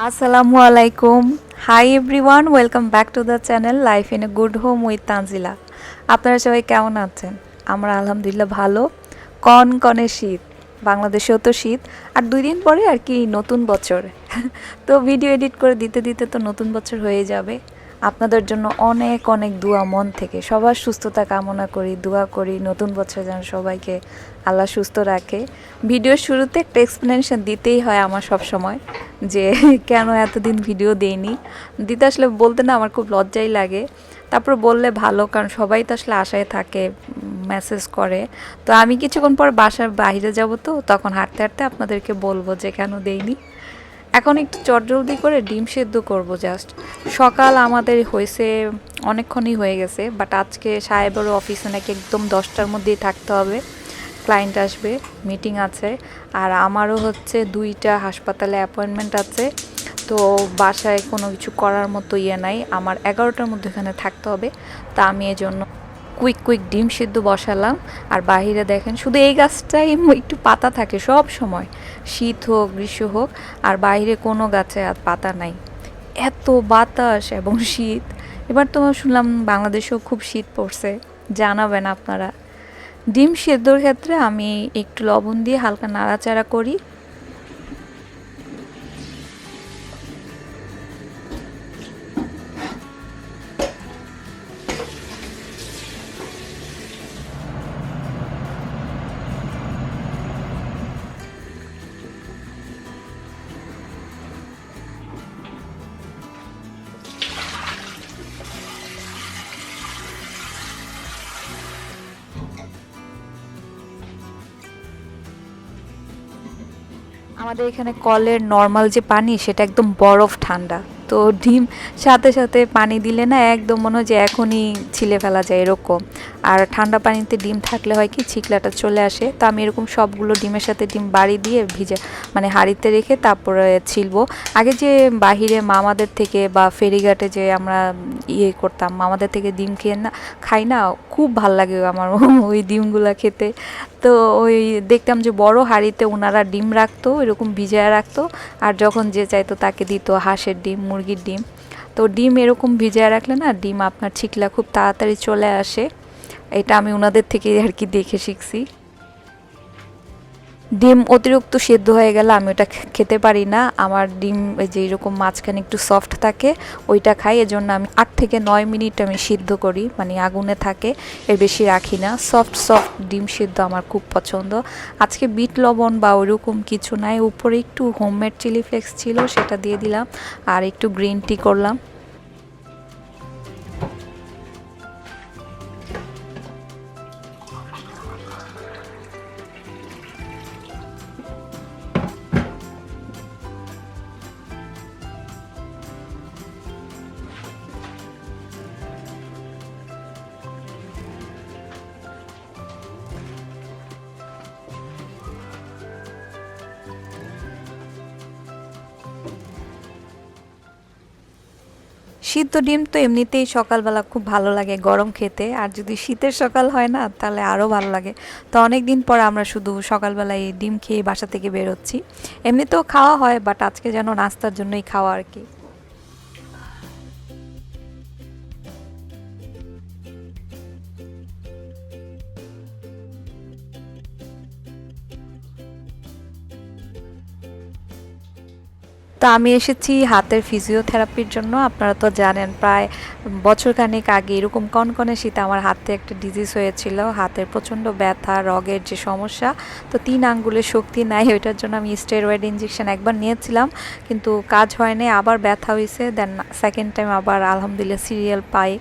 আসসালামু আলাইকুম। Hi everyone, welcome back to the channel life in a good home with Tanzila. আপনারা সবাই কেমন আছেন? আমরা আলহামদুলিল্লাহ ভালো। কনকনে শীত, বাংলাদেশেও তো শীত। আর 2 দিন পরে আর কি নতুন বছর। তো ভিডিও এডিট করে দিতে দিতে তো নতুন বছর হয়ে যাবে। আপনাদের জন্য অনেক অনেক দোয়া মন থেকে, সবার সুস্থতা কামনা করি, দোয়া করি নতুন বছর যেন সবাইকে আল্লাহ সুস্থ রাখে। ভিডিওর শুরুতে একটা এক্সপ্লেনেশন দিতেই হয় আমার সব সময়, যে কেন এতদিন ভিডিও দেইনি। দিতে আসলে বলতে না আমার খুব লজ্জাই লাগে, তারপর বললে ভালো, কারণ সবাই তো আসলে আশায় থাকে, মেসেজ করে। তো আমি কিছুক্ষণ পর বাসার বাইরে যাব, তো তখন হাঁটতে হাঁটতে আপনাদেরকে বলবো যে কেন দেইনি। এখন একটু চটজলদি করে ডিম সেদ্ধ করব জাস্ট। সকাল আমাদের হয়েছে, অনেকক্ষণই হয়ে গেছে, বাট আজকে সাহেবেরও অফিসে নাকি একদম 10টার মধ্যেই থাকতে হবে, ক্লায়েন্ট আসবে, মিটিং আছে। আর আমারও হচ্ছে 2টা হাসপাতালে অ্যাপয়েন্টমেন্ট আছে। তো বাসায় কোনো কিছু করার মতো ইয়ে নাই, আমার 11টার মধ্যে এখানে থাকতে হবে। তা আমি এই জন্য কুইক কুইক ডিম সিদ্ধ বসালাম। আর বাহিরে দেখেন শুধু এই গাছটাই একটু পাতা থাকে সব সময়, শীত হোক গ্রীষ্ম হোক, আর বাইরে কোনো গাছে আর পাতা নাই। এত বাতাস এবং শীত। এবার তো শুনলাম বাংলাদেশেও খুব শীত পড়ছে, জানাবেন আপনারা। ডিম সেদ্ধর ক্ষেত্রে আমি একটু লবণ দিয়ে হালকা নাড়াচাড়া করি। আমাদের এখানে কলের নর্মাল যে পানি সেটা একদম বরফ ঠান্ডা। তো ডিম সাথে সাথে পানি দিলে না একদম মনে হয় যে এখনই ছিলে ফেলা যায় এরকম। আর ঠান্ডা পানিতে ডিম থাকলে হয় কি ছিকলাটা চলে আসে। তো আমি এরকম সবগুলো ডিমের সাথে ডিম বাড়ি দিয়ে ভিজে মানে হাঁড়িতে রেখে তারপরে ছিলবো। আগে যে বাহিরে মামাদের থেকে বা ফেরিঘাটে যে আমরা ইয়ে করতাম, মামাদের থেকে ডিম খেয়ে না খাই না, খুব ভাল লাগে আমার ওই ডিমগুলো খেতে। তো ওই দেখতাম যে বড় হাঁড়িতে ওনারা ডিম রাখতো, এরকম ভিজায় রাখতো। আর যখন যে চাইতো তাকে দিত হাঁসের ডিম, মুরগির ডিম। তো ডিম এরকম ভিজায় রাখলে না ডিম আপনার ছিকলা খুব তাড়াতাড়ি চলে আসে। এটা আমি ওনাদের থেকে আর কি দেখে শিখছি। ডিম অতিরিক্ত সেদ্ধ হয়ে গেলে আমি ওটা খেতে পারি না। আমার ডিম যে এরকম মাঝখানে একটু সফট থাকে ওইটা খাই, এজন্য আমি 8 থেকে 9 মিনিট আমি সিদ্ধ করি, মানে আগুনে থাকে, এর বেশি রাখি না। সফট সফট ডিম সিদ্ধ আমার খুব পছন্দ। আজকে বিট লবণ বা ওইরকম কিছু নাই, উপরে একটু হোমমেড চিলি ফ্লেক্স ছিল সেটা দিয়ে দিলাম, আর একটু গ্রিন টি করলাম। সিদ্ধ ডিম তো এমনিতেই সকালবেলা খুব ভালো লাগে গরম খেতে, আর যদি শীতের সকাল হয় না তাহলে আরও ভালো লাগে। তো অনেক দিন পর আমরা শুধু সকালবেলায় ডিম খেয়ে বাসা থেকে বেরোচ্ছি। এমনিতেও খাওয়া হয়, বাট আজকে যেন নাস্তার জন্যই খাওয়া আর কি। তো আমি এসেছি হাতের ফিজিওথেরাপির জন্য। আপনারা তো জানেন প্রায় বছরখানেক আগে এরকম কনকনে শীতে আমার হাতে একটা ডিজিজ হয়েছিল, হাতের প্রচণ্ড ব্যথা, রগের যে সমস্যা। তো 3 আঙ্গুলের শক্তি নাই, ওইটার জন্য আমি স্টেরয়েড ইঞ্জেকশন একবার নিয়েছিলাম, কিন্তু কাজ হয়নি, আবার ব্যথা হয়েছে। দেন সেকেন্ড টাইম আবার আলহামদুলিল্লাহ সিরিয়াল পাই।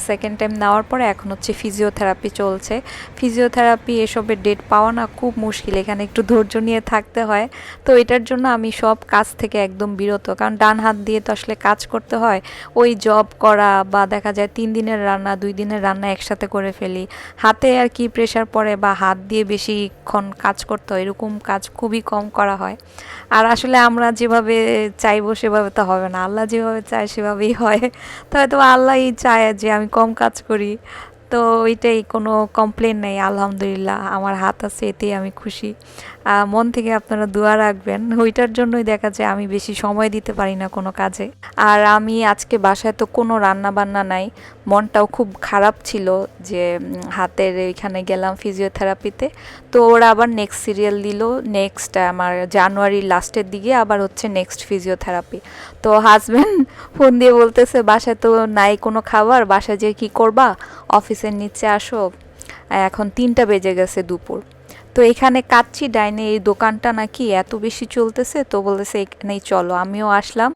সেকেন্ড টাইম নেওয়ার পরে এখন হচ্ছে ফিজিওথেরাপি চলছে। ফিজিওথেরাপি এসবের ডেট পাওয়া না খুব মুশকিল, এখানে একটু ধৈর্য নিয়ে থাকতে হয়। তো এটার জন্য আমি সব কাজ থেকে একদম বিরত, কারণ ডান হাত দিয়ে তো আসলে কাজ করতে হয়। ওই জব করা বা দেখা যায় 3 দিনের রান্না 2 দিনের রান্না একসাথে করে ফেলি, হাতে আর কি প্রেশার পড়ে, বা হাত দিয়ে বেশিক্ষণ কাজ করতে হয়, এরকম কাজ খুবই কম করা হয়। আর আসলে আমরা যেভাবে চাইবো সেভাবে তো হবে না, আল্লাহ যেভাবে চায় সেভাবেই হয়। তো হয়তো আল্লাহই চায় যে আমি কম কাজ করি। তো ওইটাই, কোনো কমপ্লেন নেই, আলহামদুলিল্লাহ আমার হাত আছে, এতেই আমি খুশি। মন থেকে আপনারা দোয়া রাখবেন। ওইটার জন্যই দেখা যায় আমি বেশি সময় দিতে পারি না কোনো কাজে। আর আমি আজকে বাসায় তো কোনো রান্না বান্না নাই, মনটাও খুব খারাপ ছিল যে হাতের এইখানে গেলাম ফিজিওথেরাপিতে। তো ওরা আবার নেক্সট সিরিয়াল দিল, নেক্সট আমার জানুয়ারির লাস্টের দিকে আবার হচ্ছে নেক্সট ফিজিওথেরাপি। তো হাজব্যান্ড ফোন দিয়ে বলতেছে বাসায় তো নাই কোনো খাবার, বাসায় যে কী করবা, অফিসের নিচে আসো, এখন 3টা বেজে গেছে দুপুর। তো এখানে কাচ্চি ডাইনে এই দোকানটা নাকি এত বেশি চলতেছে, তো বলতেছে এখানেই চলো, আমিও আসলাম।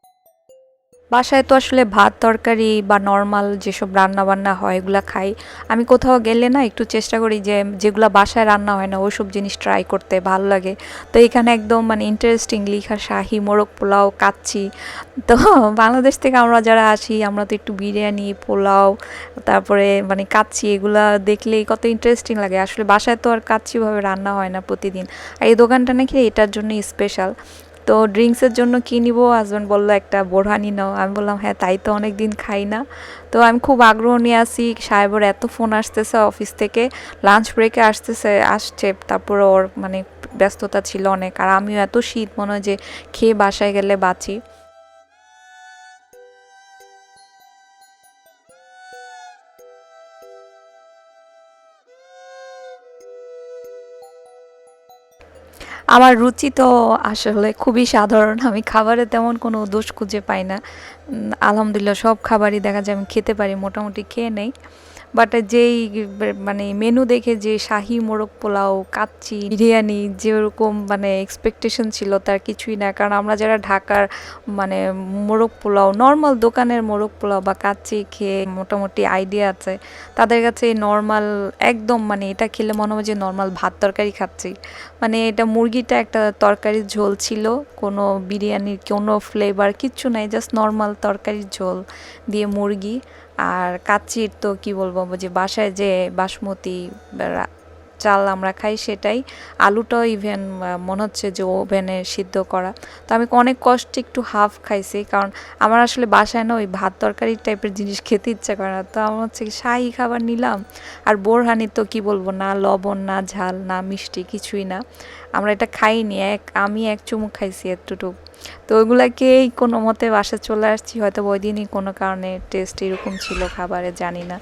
বাসায় তো আসলে ভাত তরকারি বা নর্মাল যেসব রান্না বান্না হয় এগুলা খাই। আমি কোথাও গেলে না একটু চেষ্টা করি যে যেগুলা বাসায় রান্না হয় না ওইসব জিনিস ট্রাই করতে, ভালো লাগে। তো এখানে একদম মানে ইন্টারেস্টিং লিখা শাহি মোরগ পোলাও, কাচ্চি। তো বাংলাদেশ থেকে আমরা যারা আসি আমরা তো একটু বিরিয়ানি, পোলাও, তারপরে মানে কাচ্চি এগুলা দেখলেই কত ইন্টারেস্টিং লাগে। আসলে বাসায় তো আর কাচ্চিভাবে রান্না হয় না প্রতিদিন। আর এই দোকানটা নাকি এটার জন্যই স্পেশাল। তো ড্রিঙ্কসের জন্য কী নিব, হাজব্যান্ড বললো একটা বোরহানি নাও। আমি বললাম হ্যাঁ, তাই তো অনেক দিন খাই না। তো আমি খুব আগ্রহ নিয়ে আসি, সাহেবের এত ফোন আসতেছে অফিস থেকে, লাঞ্চ ব্রেকে আসছে, তারপরে ওর মানে ব্যস্ততা ছিল অনেক। আর আমিও এত শীত, মনে হয় যে খেয়ে বাসায় গেলে বাঁচি। আমার রুচি তো আসলে খুবই সাধারণ। আমি খাবারে তেমন কোনো দোষ খুঁজে পাই না। আলহামদুলিল্লাহ সব খাবারই দেখা যায় আমি খেতে পারি, মোটামুটি খেয়ে নেই। বাট যেই মানে মেনু দেখে যে শাহি মোরগ পোলাও, কাচ্চি, বিরিয়ানি যেরকম মানে এক্সপেকটেশন ছিল তার কিছুই না। কারণ আমরা যারা ঢাকার মানে মোরগ পোলাও, নর্মাল দোকানের মোরগ পোলাও বা কাচ্চি খেয়ে মোটামুটি আইডিয়া আছে, তাদের কাছে নর্মাল একদম মানে এটা খেলে মনে হয় যে নর্মাল ভাত তরকারি খাচ্ছি। মানে এটা মুরগিটা একটা তরকারির ঝোল ছিল, কোনো বিরিয়ানির কোনো ফ্লেভার কিচ্ছু নাই, জাস্ট নর্মাল তরকারির ঝোল দিয়ে মুরগি। আর কাচ্চির তো কি বলবো, যে বাসায় যে বাসমতি চাল আমরা খাই সেটাই, আলুটাও ইভেন মনে হচ্ছে যে ওভেনে সিদ্ধ করা। তো আমি অনেক কষ্টে একটু হাফ খাইছি, কারণ আমার আসলে বাসায় না ওই ভাত তরকারি টাইপের জিনিস খেতে ইচ্ছা করে না। তো আমার হচ্ছে শাহি খাবার নিলাম। আর বোরহানি তো কি বলবো, না লবণ, না ঝাল, না মিষ্টি, কিছুই না। আমরা এটা খাইনি, আমি এক চুমুক খাইছি এতটুকু। তো ওইগুলাকেই কোনো মতে বাসায় চলে আসছি, হয়তো ওই দিনই কোনো কারণে টেস্ট এরকম ছিল খাবারে, জানি না।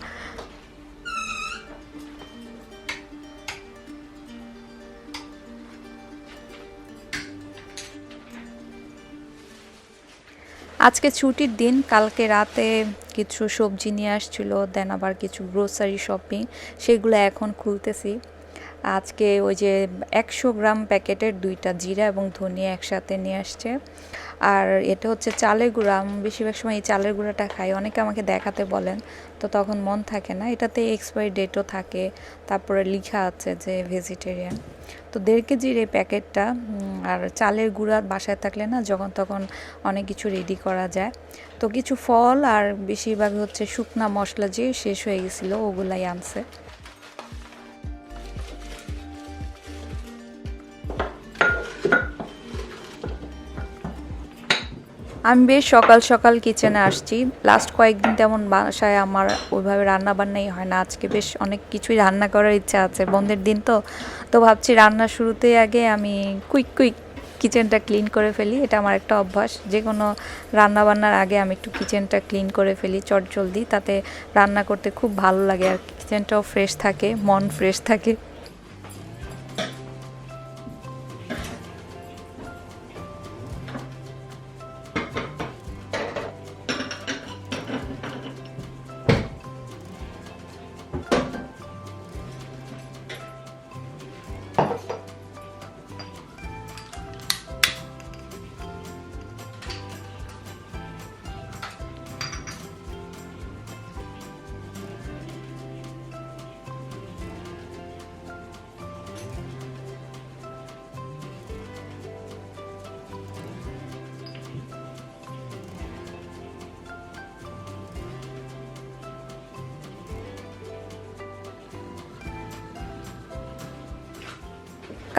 আজকে ছুটির দিন, কালকে রাতে কিছু সবজি নিয়ে আসছিল, দেন আবার কিছু গ্রোসারি শপিং, সেগুলো এখন খুলতেছি। আজকে ওই যে 100 গ্রাম প্যাকেটের 2টা জিরা এবং ধনিয়া একসাথে নিয়ে আসছে। আর এটা হচ্ছে চালের গুঁড়া, আমি বেশিরভাগ সময় এই চালের গুঁড়াটা খাই, অনেকে আমাকে দেখাতে বলেন, তো তখন মন থাকে না। এটাতে এক্সপায়ারি ডেটও থাকে, তারপরে লেখা আছে যে ভেজিটেরিয়ান। তো 1.5 কেজির এই প্যাকেটটা। আর চালের গুঁড়া বাসায় থাকলে না যখন তখন অনেক কিছু রেডি করা যায়। তো কিছু ফল আর বেশিরভাগ হচ্ছে শুকনা মশলা যে শেষ হয়ে গেছিলো ওগুলাই আনছে। আমি বেশ সকাল সকাল কিচেনে আসছি। লাস্ট কয়েকদিন তেমন বাসায় আমার ওইভাবে রান্না বান্নাই হয় না। আজকে বেশ অনেক কিছুই রান্না করার ইচ্ছা আছে, বন্ধের দিন তো। তো ভাবছি রান্নার শুরুতেই আগে আমি কুইক কুইক কিচেনটা ক্লিন করে ফেলি। এটা আমার একটা অভ্যাস, যে কোনো রান্না বান্নার আগে আমি একটু কিচেনটা ক্লিন করে ফেলি চটজলদি, তাতে রান্না করতে খুব ভালো লাগে আর কিচেনটাও ফ্রেশ থাকে, মন ফ্রেশ থাকে।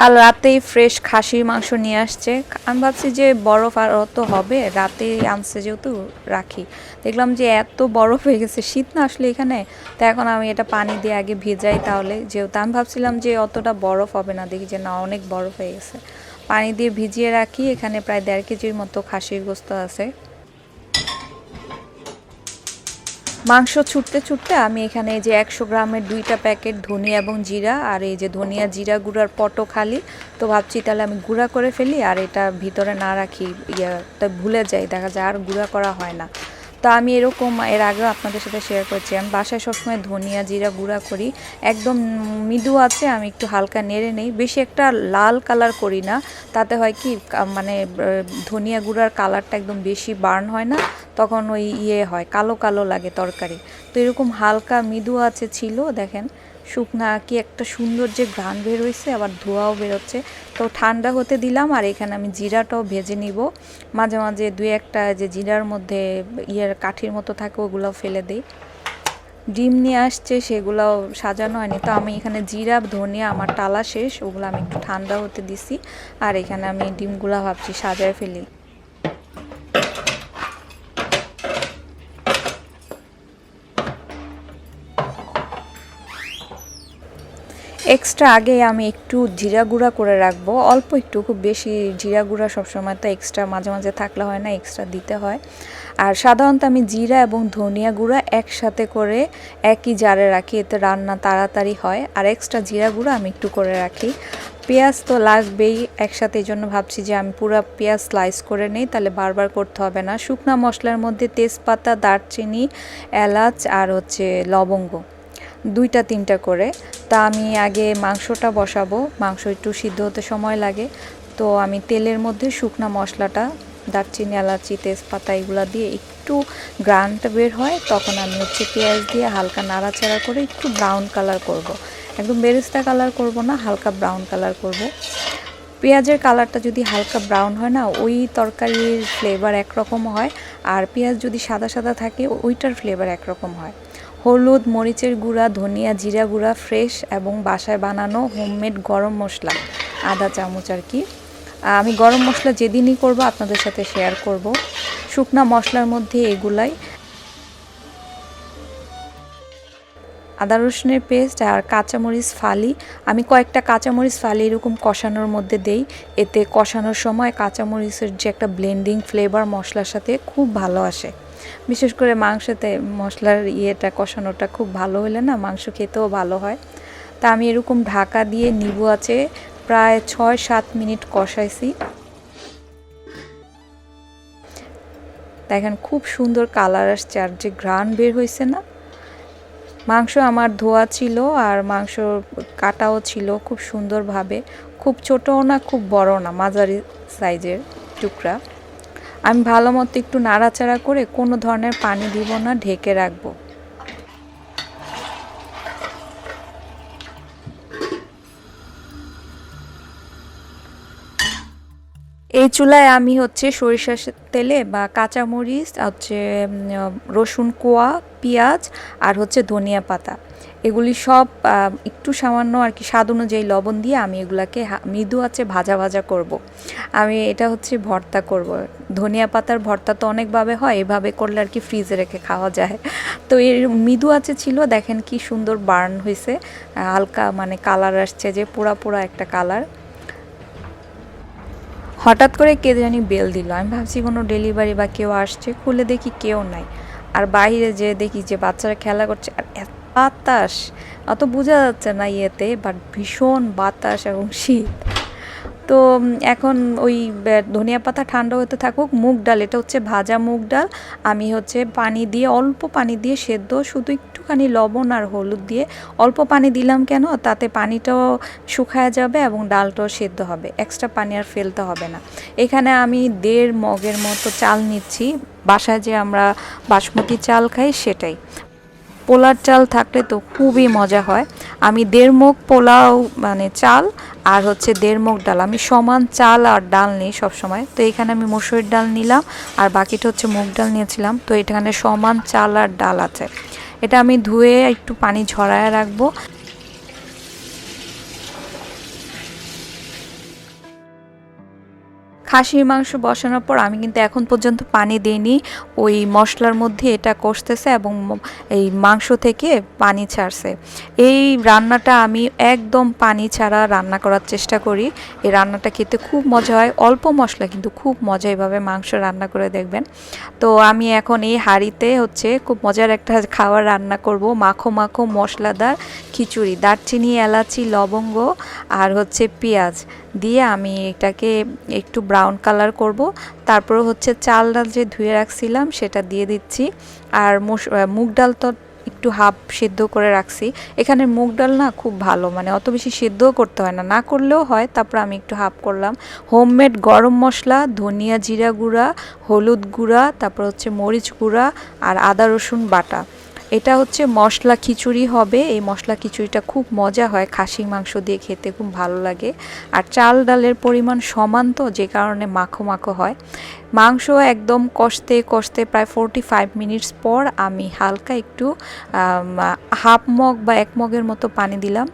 কাল রাতেই ফ্রেশ খাসির মাংস নিয়ে আসছে। আমি ভাবছি যে বরফ আর তো হবে, রাতে আনছে যেহেতু রাখি, দেখলাম যে এত বরফ হয়ে গেছে, শীত না আসলে এখানে। তো এখন আমি এটা পানি দিয়ে আগে ভিজাই, তাহলে যেহেতু আমি ভাবছিলাম যে অতটা বরফ হবে না, দেখি যে না, অনেক বরফ হয়ে গেছে। পানি দিয়ে ভিজিয়ে রাখি। এখানে প্রায় 1.5 কেজির মতো খাসির গোস্ত আছে। মাংস ছুটতে ছুটতে আমি এখানে এই যে 100 গ্রামের 2টা প্যাকেট ধনিয়া এবং জিরা, আর এই যে ধনিয়া জিরা গুঁড়ার পটও খালি, তো ভাবছি তাহলে আমি গুঁড়া করে ফেলি আর এটা ভিতরে না রাখি, তো ভুলে যাই, দেখা যায় আর গুঁড়া করা হয় না। তো আমি এরকম এর আগেও আপনাদের সাথে শেয়ার করছি, আমি বাসায় সবসময় ধনিয়া জিরা গুঁড়া করি, একদম মৃদু আছে, আমি একটু হালকা নেড়ে নেই, বেশি একটা লাল কালার করি না, তাতে হয় কি মানে ধনিয়া গুঁড়ার কালারটা একদম বেশি বার্ন হয় না, তখন ওই হয়, কালো কালো লাগে তরকারি। তো এরকম হালকা মৃদু আছে ছিল, দেখেন শুকনা কি একটা সুন্দর যে ঘ্রাণ বের হয়েছে, আবার ধোঁয়াও বেরোচ্ছে। তো ঠান্ডা হতে দিলাম, আর এখানে আমি জিরাটাও ভেজে নিব। মাঝে মাঝে 2-1টা যে জিরার মধ্যে কাঠির মতো থাকে ওগুলোও ফেলে দিই। ডিম নিয়ে আসছে, সেগুলোও সাজানো হয়নি, তো আমি এখানে জিরা ধনিয়া আমার টালা শেষ, ওগুলো আমি একটু ঠান্ডা হতে দিছি, আর এখানে আমি ডিমগুলো ভাবছি সাজায় ফেলি। এক্সট্রা আগে আমি একটু জিরা গুঁড়া করে রাখবো, অল্প একটু, খুব বেশি জিরা গুঁড়া সবসময় তো এক্সট্রা মাঝে মাঝে থাকলে হয় না, এক্সট্রা দিতে হয়। আর সাধারণত আমি জিরা এবং ধনিয়া গুঁড়া একসাথে করে একই জারে রাখি, এতে রান্না তাড়াতাড়ি হয়, আর এক্সট্রা জিরা গুঁড়া আমি একটু করে রাখি। পেঁয়াজ তো লাগবেই একসাথে, এই জন্য ভাবছি যে আমি পুরো পেঁয়াজ স্লাইস করে নিই, তাহলে বারবার করতে হবে না। শুকনা মশলার মধ্যে তেজপাতা, দারচিনি, এলাচ আর হচ্ছে লবঙ্গ 2-3টা করে। তা আমি আগে মাংসটা বসাবো, মাংস একটু সিদ্ধ হতে সময় লাগে, তো আমি তেলের মধ্যে শুকনা মশলাটা, দারচিনি, এলাচি, তেজপাতা এগুলো দিয়ে একটু গ্রানটা বের হয়, তখন আমি হচ্ছে পেঁয়াজ দিয়ে হালকা নাড়াচাড়া করে একটু ব্রাউন কালার করব। একদম বেরেস্তা কালার করব না, হালকা ব্রাউন কালার করব। পেঁয়াজের কালারটা যদি হালকা ব্রাউন হয় না, ওই তরকারির ফ্লেভার একরকম হয়, আর পেঁয়াজ যদি সাদা সাদা থাকে ওইটার ফ্লেভার একরকম হয়। হলুদ, মরিচের গুঁড়া, ধনিয়া জিরা গুঁড়া ফ্রেশ এবং বাসায় বানানো হোমমেড গরম মশলা 1/2 চামচ আর কি। আমি গরম মশলা যেদিনই করব আপনাদের সাথে শেয়ার করব। শুকনা মশলার মধ্যে এগুলাই, আদা রসুনের পেস্ট আর কাঁচামরিচ ফালি, আমি কয়েকটা কাঁচামরিচ ফালি এরকম কষানোর মধ্যে দেই, এতে কষানোর সময় কাঁচামরিচের যে একটা ব্লেন্ডিং ফ্লেভার মশলার সাথে খুব ভালো আসে। বিশেষ করে মাংসতে মশলার কষানোটা খুব ভালো হলে না, মাংস খেতেও ভালো হয়। তা আমি এরকম ঢাকা দিয়ে নিবু আছে প্রায় 6-7 মিনিট কষাইছি। দেখেন খুব সুন্দর কালার আসছে, আর যে ঘ্রাণ বের হয়েছে না, মাংস আমার ধোয়া ছিল আর মাংস কাটাও ছিল খুব সুন্দরভাবে, খুব ছোটও না খুব বড় না, মাঝারি সাইজের টুকরা। আমি ভালো মতো একটু নাড়াচাড়া করে কোনো ধরনের পানি দিব না, ঢেকে রাখবো। এই চুলায় আমি হচ্ছে সরিষার তেলে বা কাঁচামরিচ হচ্ছে রসুন কোয়া, পেঁয়াজ আর হচ্ছে ধনিয়া পাতা, এগুলি সব একটু সামান্য আর কি স্বাদ অনুযায়ী লবণ দিয়ে আমি এগুলাকে মৃদু আছে ভাজা ভাজা করব। আমি এটা হচ্ছে ভর্তা করব। ধনিয়া পাতার ভর্তা তো অনেকভাবে হয়, এভাবে করলে আর কি ফ্রিজে রেখে খাওয়া যায়। তো এর মৃদু আছে ছিল, দেখেন কি সুন্দর বার্ন হয়েছে, হালকা মানে কালার আসছে যে পোড়া পোড়া একটা কালার। হঠাৎ করে কে জানি বেল দিল, আমি ভাবছি কোনো ডেলিভারি বা কেউ আসছে, খুলে দেখি কেউ নাই, আর বাইরে যে দেখি যে বাচ্চারা খেলা করছে, আর এত বাতাস, অত বোঝা যাচ্ছে না ইয়েতে, বাট ভীষণ বাতাস এবং শীত। তো এখন ওই ধনিয়া পাতা ঠান্ডা হতে থাকুক। মুগ ডাল, এটা হচ্ছে ভাজা মুগ ডাল, আমি হচ্ছে পানি দিয়ে, অল্প পানি দিয়ে সেদ্ধ, শুধু একটুখানি লবণ আর হলুদ দিয়ে, অল্প পানি দিলাম কেন, তাতে পানিটাও শুকায় যাবে এবং ডালটাও সেদ্ধ হবে, এক্সট্রা পানি আর ফেলতে হবে না। এখানে আমি 1.5 মগের মতো চাল নিচ্ছি, বাসায় যে আমরা বাসমতি চাল খাই সেটাই। পোলার চাল থাকলে তো খুবই মজা হয়। আমি 1.5 মগ পোলাও মানে চাল আর হচ্ছে 1.5 মগ ডাল, আমি সমান চাল আর ডাল নিই সবসময়। তো এখানে আমি মসুরের ডাল নিলাম আর বাকিটা হচ্ছে মুগ ডাল নিয়েছিলাম, তো এখানে সমান চাল আর ডাল আছে। এটা আমি ধুয়ে একটু পানি ঝরায় রাখবো। খাসির মাংস বসানোর পর আমি কিন্তু এখন পর্যন্ত পানি দিইনি। ওই মশলার মধ্যে এটা কষতেছে এবং এই মাংস থেকে পানি ছাড়ছে। এই রান্নাটা আমি একদম পানি ছাড়া রান্না করার চেষ্টা করি। এই রান্নাটা খেতে খুব মজা হয়, অল্প মশলা কিন্তু খুব মজা। এভাবে মাংস রান্না করে দেখবেন। তো আমি এখন এই হাঁড়িতে হচ্ছে খুব মজার একটা খাবার রান্না করব, মাখো মাখো মশলাদার খিচুড়ি। দারচিনি, এলাচি, লবঙ্গ আর হচ্ছে পেঁয়াজ দিয়ে আমি এটাকে একটু ব্রাউন কালার করব। তারপর হচ্ছে চাল ডাল যে ধুয়ে রাখছিলাম সেটা দিয়ে দিচ্ছি। আর মুগ ডাল তো একটু হাফ সিদ্ধ করে রাখছি। এখানে মুগ ডাল না খুব ভালো, মানে অত বেশি সিদ্ধও করতে হয় না, না করলেও হয়। তারপর আমি একটু হাফ করলাম। হোমমেড গরম মশলা, ধনিয়া জিরা গুঁড়া, হলুদ গুঁড়া, তারপর হচ্ছে মরিচ গুঁড়া আর আদা রসুন বাটা। এটা হচ্ছে মশলা খিচুড়ি হবে। এই মশলা খিচুড়িটা খুব মজা হয়, খাসির মাংস দিয়ে খেতে খুব ভালো লাগে। আর চাল ডালের পরিমাণ সমান তো, যে কারণে মাখো মাখো হয়। মাংস একদম কষতে কষতে প্রায় 45 মিনিটস পর আমি হালকা একটু হাফ মগ বা 1 মগের মতো পানি দিলাম।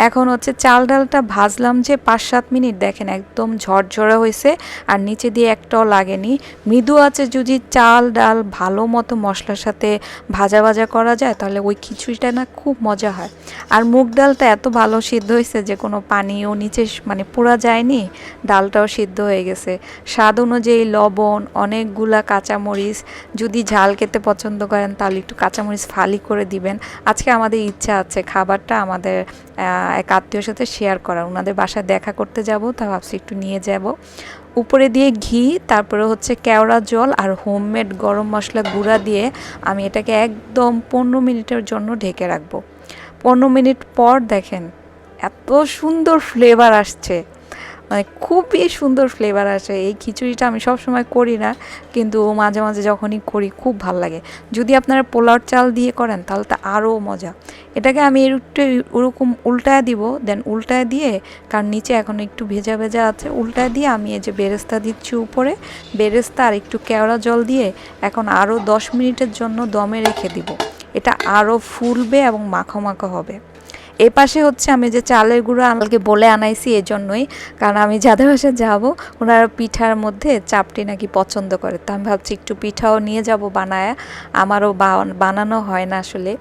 এখন হচ্ছে চাল ডালটা ভাজলাম যে 5-7 মিনিট, দেখেন একদম ঝরঝরে হয়েছে আর নিচে দিয়ে একটাও লাগেনি। মৃদু আছে যদি চাল ডাল ভালো মতো মশলার সাথে ভাজা ভাজা করা যায় তাহলে ওই খিচুড়িটা না খুব মজা হয়। আর মুগ ডালটা এত ভালো সিদ্ধ হয়েছে যে কোনো পানিও নিচে মানে পোড়া যায়নি, ডালটাও সিদ্ধ হয়ে গেছে। স্বাদ অনুযায়ী লবণ, অনেকগুলা কাঁচামরিচ, যদি ঝাল খেতে পছন্দ করেন তাহলে একটু কাঁচামরিচ ফালি করে দিবেন। আজকে আমাদের ইচ্ছা আছে খাবারটা আমাদের এক আত্মীয়র সাথে শেয়ার করা, ওনাদের বাসায় দেখা করতে যাব, তা ভাবছি একটু নিয়ে যাব। উপরে দিয়ে ঘি, তারপরে হচ্ছে কেওড়া জল আর হোমমেড গরম মশলা গুঁড়া দিয়ে আমি এটাকে একদম 15 মিনিটের জন্য ঢেকে রাখবো। 15 মিনিট পর দেখেন এত সুন্দর ফ্লেভার আসছে, মানে খুবই সুন্দর ফ্লেভার আসে। এই খিচুড়িটা আমি সব সময় করি না, কিন্তু মাঝে মাঝে যখনই করি খুব ভালো লাগে। যদি আপনারা পোলাওর চাল দিয়ে করেন তাহলে তো আরও মজা। এটাকে আমি একটু ওরকম উল্টায় দিব, দেন উল্টায় দিয়ে, কারণ নিচে এখন একটু ভেজা ভেজা আছে, উল্টায় দিয়ে আমি এই যে বেরেস্তা দিচ্ছি উপরে, বেরেস্তা আর একটু কেওড়া জল দিয়ে এখন আরও 10 মিনিটের জন্য দমে রেখে দিব। এটা আরও ফুলবে এবং মাখো মাখো হবে। এ পাশে হচ্ছে আমি যে চালের গুঁড়ো আমাকে বলে আনাইছি এজন্যই, কারণ আমি যাদের বাসায় যাবো ওনারা পিঠার মধ্যে চাপটি নাকি পছন্দ করে, তো আমি ভাবছি একটু পিঠাও নিয়ে যাব বানায়। আমারও বানানো হয় না আসলে।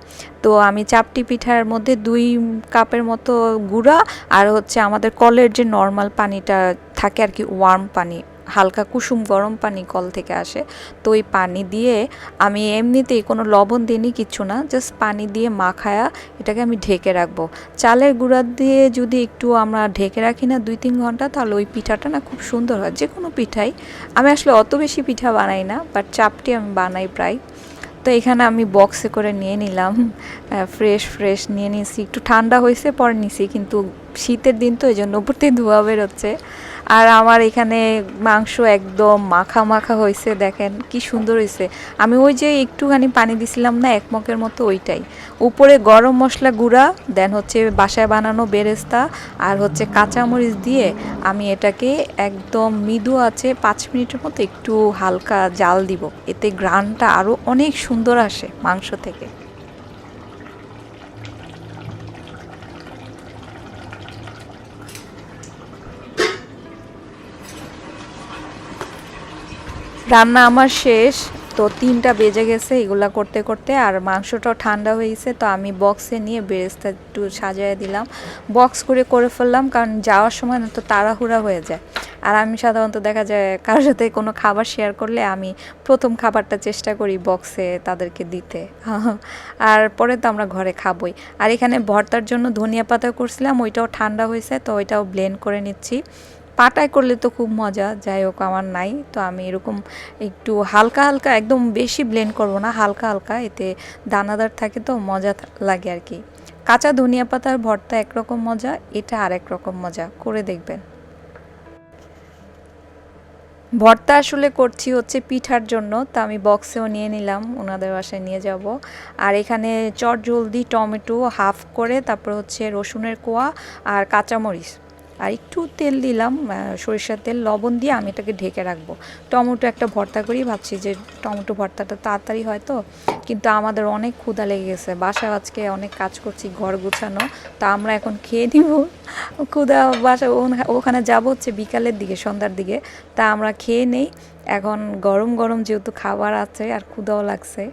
তো আমি চাপটি পিঠার মধ্যে 2 কাপের মতো গুঁড়া আর হচ্ছে আমাদের কলের যে নর্মাল পানিটা থাকে আর কি, ওয়ার্ম পানি, হালকা কুসুম গরম পানি কল থেকে আসে, তো ওই পানি দিয়ে আমি এমনিতেই কোনো লবণ দিইনি, কিচ্ছু না, জাস্ট পানি দিয়ে মাখায়া এটাকে আমি ঢেকে রাখবো। চালের গুঁড়া দিয়ে যদি একটু আমরা ঢেকে রাখি না 2-3 ঘন্টা, তাহলে ওই পিঠাটা না খুব সুন্দর হয়। যে কোনো পিঠাই, আমি আসলে অত বেশি পিঠা বানাই না, বাট চাপটি আমি বানাই প্রায়। তো এখানে আমি বক্সে করে নিয়ে নিলাম, ফ্রেশ ফ্রেশ নিয়ে নিয়েছি। একটু ঠান্ডা হয়েছে পরে নিছি, কিন্তু শীতের দিন তো এই জন্য উপর থেকে ধোয়া বেরোচ্ছে। আর আমার এখানে মাংস একদম মাখা মাখা হয়েছে, দেখেন কি সুন্দর হয়েছে। আমি ওই যে একটুখানি পানি দিছিলাম না 1 মগের মতো, ওইটাই। উপরে গরম মশলা গুঁড়া, দেন হচ্ছে বাসায় বানানো বেরেস্তা আর হচ্ছে কাঁচামরিচ দিয়ে আমি এটাকে একদম মৃদু আছে 5 মিনিটের মতো একটু হালকা জাল দিব, এতে ঘ্রাণটা আরও অনেক সুন্দর আসে মাংস থেকে। রান্না আমার শেষ, তো 3টা বেজে গেছে এগুলা করতে করতে, আর মাংসটাও ঠান্ডা হয়েছে। তো আমি বক্সে নিয়ে বেরেস্তা একটু সাজিয়ে দিলাম, বক্স করে করে ফেললাম, কারণ যাওয়ার সময় না তো তাড়াহুড়া হয়ে যায়। আর আমি সাধারণত দেখা যায় কারোর সাথে কোনো খাবার শেয়ার করলে আমি প্রথম খাবারটা চেষ্টা করি বক্সে তাদেরকে দিতে, আর পরে তো আমরা ঘরে খাবই। আর এখানে ভর্তার জন্য ধনিয়া পাতা করছিলাম, ওইটাও ঠান্ডা হয়েছে, তো ওইটাও ব্লেন্ড করে নিচ্ছি। পাটায় করলে তো খুব মজা, যাই হোক আমার নাই, তো আমি এরকম একটু হালকা হালকা, একদম বেশি ব্লেন্ড করব না, হালকা হালকা, এতে দানাদার থাকে তো মজা লাগে আর কি। কাঁচা ধনিয়া পাতার ভর্তা একরকম মজা, এটা আরেক রকম মজা, করে দেখবেন। ভর্তা আসলে করছি হচ্ছে পিঠার জন্য, তা আমি বক্সেও নিয়ে নিলাম, ওনাদের বাসায় নিয়ে যাব। আর এখানে চটজলদি টমেটো হাফ করে, তারপর হচ্ছে রসুনের কোয়া আর কাঁচামরিচ, আর একটু তেল দিলাম, সরিষার তেল, লবণ দিয়ে আমি এটাকে ঢেকে রাখবো। টমেটো একটা ভর্তা করি, ভাবছি যে টমেটো ভর্তাটা তাড়াতাড়ি হয় তো, কিন্তু আমাদের অনেক ক্ষুধা লেগে গেছে, বাসা আজকে অনেক কাজ করছি, ঘর গোছানো। তা আমরা এখন খেয়ে নিব, ক্ষুধা বাসা ওখানে যাবো হচ্ছে বিকালের দিকে, সন্ধ্যার দিকে। তা আমরা খেয়ে নেই এখন, গরম গরম যেহেতু খাবার আছে আর ক্ষুধাও লাগছে।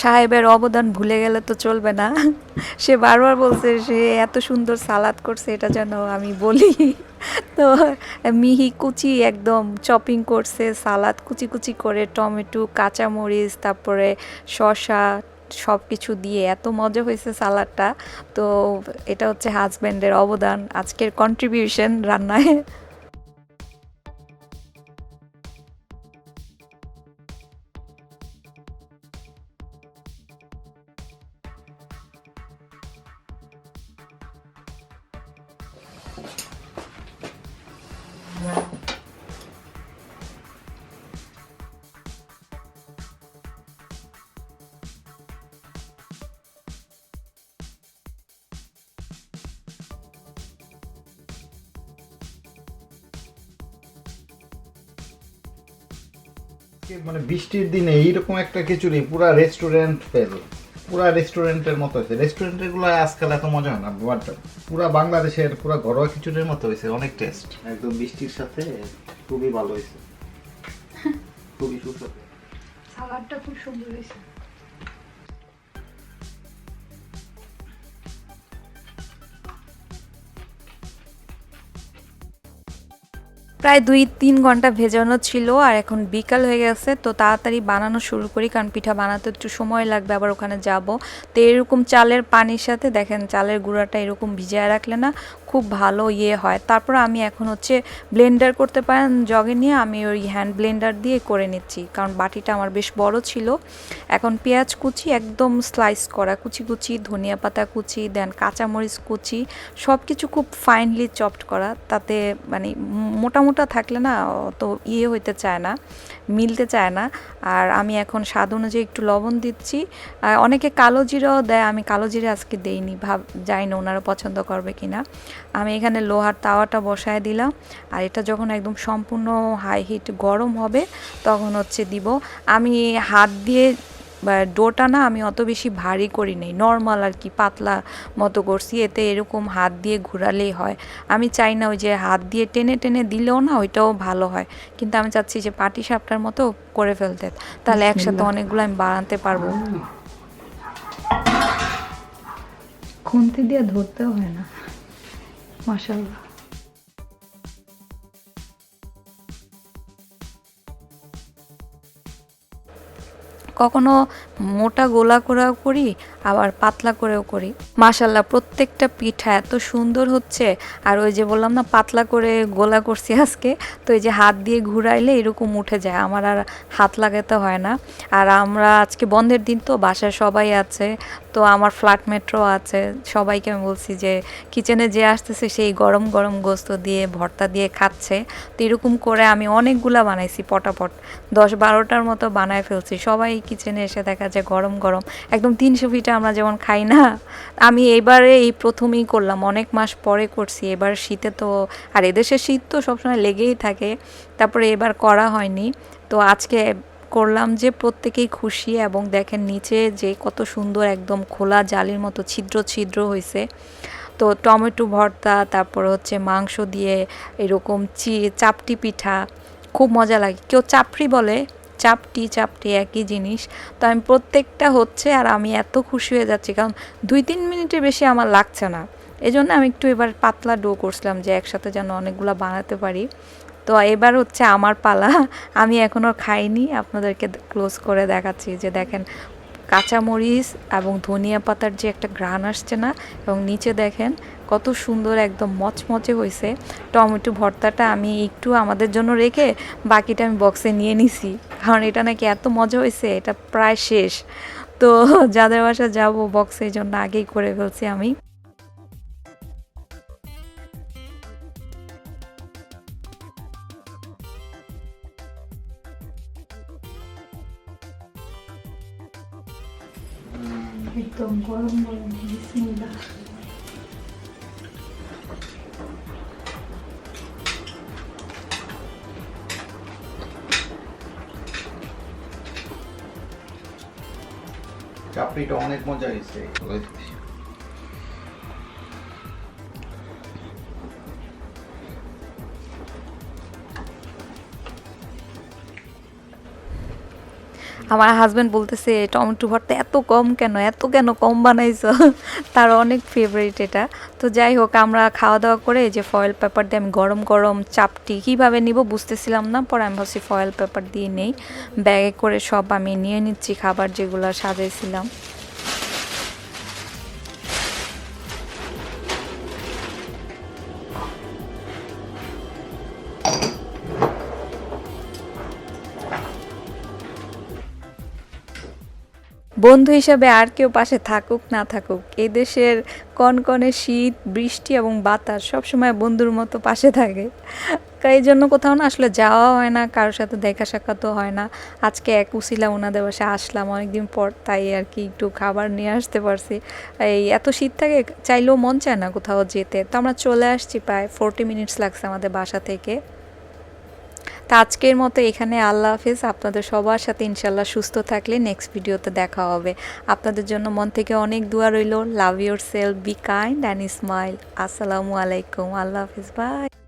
সাহেবের অবদান ভুলে গেলে তো চলবে না। সে বারবার বলছে সে এত সুন্দর সালাদ করছে, এটা যেন আমি বলি। তো মিহি কুচি একদম চপিং করছে, সালাদ কুচি কুচি করে, টমেটো, কাঁচামরিচ, তারপরে শসা, সব কিছু দিয়ে এত মজা হয়েছে সালাডটা। তো এটা হচ্ছে হাজব্যান্ডের অবদান, আজকের কন্ট্রিবিউশন রান্নায়। মানে বৃষ্টির দিনে এইরকম একটা খিচুড়ি পুরা রেস্টুরেন্ট ফেল, পুরা রেস্টুরেন্টের মতো হয়েছে। রেস্টুরেন্টের গুলো আজকাল এত মজা হয় না, বাট পুরা বাংলাদেশের পুরা ঘরোয়া খিচুড়ির মতো হয়েছে, অনেক টেস্ট, একদম বৃষ্টির সাথে খুবই ভালো হয়েছে, খুবই সুস্বাদু। সালাডটা খুব সুন্দর হয়েছে। প্রায় 2-3 ঘন্টা ভেজানো ছিল, আর এখন বিকাল হয়ে গেছে, তো তাড়াতাড়ি বানানো শুরু করি, কারণ পিঠা বানাতে একটু সময় লাগবে, আবার ওখানে যাব। তো এরকম চালের পানির সাথে দেখেন চালের গুঁড়াটা এরকম ভিজিয়ে রাখলে না খুব ভালো হয়। তারপর আমি এখন হচ্ছে ব্লেন্ডার করতে পারেন জগে নিয়ে, আমি ওই হ্যান্ড ব্লেন্ডার দিয়ে করে নিচ্ছি, কারণ বাটিটা আমার বেশ বড় ছিল। এখন পেঁয়াজ কুচি একদম স্লাইস করা, কুচি কুচি, ধনিয়া পাতা কুচি, দেন কাঁচামরিচ কুচি, সব কিছু খুব ফাইনলি চপড করা, তাতে মানে মোটা মোটা থাকলে না তো হইতে চায় না, মিলতে চায় না। আর আমি এখন স্বাদ অনুযায়ী একটু লবণ দিচ্ছি, আর অনেকে কালো জিরাও দেয়, আমি কালো জিরা আজকে দেইনি, জানি না ওনারা পছন্দ করবে কিনা। আমি এখানে লোহার তাওয়াটা বসায় দিলাম, আর এটা যখন একদম সম্পূর্ণ হাই হিট গরম হবে তখন হচ্ছে দিব। আমি হাত দিয়ে ডোটা না আমি অত বেশি ভারী করি নাই, নর্মাল আর কি, পাতলা মতো করছি, এতে এরকম হাত দিয়ে ঘোরালেই হয়। আমি চাই না ওই যে হাত দিয়ে টেনে টেনে দিলেও না ওইটাও ভালো হয়, কিন্তু আমি চাচ্ছি যে পাটি সাপটার মতো করে ফেলতে, তাহলে একসাথে অনেকগুলো আমি বানাতে পারবো। খুন্তি দিয়ে ধরতেও হয় না, মাশাআল্লাহ। কখনো মোটা গোলা করেও করি, আবার পাতলা করেও করি। মাশাল্লাহ প্রত্যেকটা পিঠা এত সুন্দর হচ্ছে। আর ওই যে বললাম না পাতলা করে গোলা করছি আজকে, তো এই যে হাত দিয়ে ঘুরাইলে এরকম উঠে যায়, আমার আর হাত লাগাতে হয় না। আর আমরা আজকে বন্ধের দিন তো, বাসায় সবাই আছে, তো আমার ফ্ল্যাটমেটও আছে, সবাইকে আমি বলছি যে কিচেনে যে আসতেছে সেই গরম গরম গোস্ত দিয়ে ভর্তা দিয়ে খাচ্ছে। তো এরকম করে আমি অনেকগুলা বানাইছি, পটাপট 10-12টার মতো বানায় ফেলছি। সবাই কিচেনে এসে দেখা যায় গরম গরম একদম 300 পিঠা আমরা যেমন খাই না, আমি এবারে এই প্রথমেই করলাম, অনেক মাস পরে করছি। এবার শীতে তো, আর এদেশের শীত তো সবসময় লেগেই থাকে, তারপরে এবার করা হয়নি, তো আজকে করলাম যে প্রত্যেকেই খুশি। এবং দেখেন নিচে যে কত সুন্দর একদম খোলা জালির মতো ছিদ্র ছিদ্র হয়েছে। তো টমেটো ভর্তা, তারপর হচ্ছে মাংস দিয়ে এরকম চাপটি পিঠা, খুব মজা লাগে। কেউ চাপড়ি বলে, চাপটি চাপটি একই জিনিস। তো আমি প্রত্যেকটা হচ্ছে, আর আমি এত খুশি হয়ে যাচ্ছি, কারণ 2-3 মিনিটের বেশি আমার লাগছে না, এই জন্য আমি একটু এবার পাতলা ডো করছিলাম যে একসাথে যেন অনেকগুলো বানাতে পারি। তো এবার হচ্ছে আমার পালা। আমি এখনও খাইনি, আপনাদেরকে ক্লোজ করে দেখাচ্ছি যে দেখেন কাঁচামরিচ এবং ধনিয়া পাতার যে একটা ঘ্রাণ আসছে না, এবং নিচে দেখেন কত সুন্দর একদম মচমচে হয়েছে। টমেটো ভর্তাটা আমি একটু আমাদের জন্য রেখে বাকিটা আমি বক্সে নিয়ে নিছি, কারণ এটা নাকি এত মজা হয়েছে, এটা প্রায় শেষ। তো যাদের বাসা যাবো বক্সের জন্য আগেই করে ফেলছি আমি। একদম গরম গরম, বিসমিল্লাহ। চাপড়িটা অনেক মজা হয়েছে। আমার হাজব্যান্ড বলতেছে টমেটো ভর্তা এত কম কেন, এত কেন কম বানাইছো। তার অনেক ফেভারিট এটা। তো যাই হোক, আমরা খাওয়া দাওয়া করে যে ফয়েল পেপার দিয়ে আমি গরম গরম চাপটি কীভাবে নিব বুঝতেছিলাম না, পরে আমি ভাবছি ফয়েল পেপার দিয়ে নেই। ব্যাগে করে সব আমি নিয়ে নিচ্ছি খাবার যেগুলো সাজাইছিলাম। বন্ধু হিসাবে আর কেউ পাশে থাকুক না থাকুক, এই দেশের কনকনে শীত, বৃষ্টি এবং বাতাস সবসময় বন্ধুর মতো পাশে থাকে। এই জন্য কোথাও না আসলে যাওয়া হয় না, কারোর সাথে দেখা সাক্ষাৎও হয় না। আজকে এক উছিলা ওনাদের বাসায় আসলাম অনেকদিন পর, তাই আর কি একটু খাবার নিয়ে আসতে পারছি। এই এত শীত থাকে, চাইলেও মন চায় না কোথাও যেতে। তো আমরা চলে আসছি, প্রায় 40 মিনিটস লাগছে আমাদের বাসা থেকে। তা আজকের মতো এখানে আল্লাহ হাফেজ। আপনাদের সবার সাথে ইনশাল্লাহ সুস্থ থাকলে নেক্সট ভিডিওতে দেখা হবে। আপনাদের জন্য মন থেকে অনেক দোয়া রইল। Love your self, be kind and smile. আসসালামু আলাইকুম, আল্লাহ হাফেজ, বাই।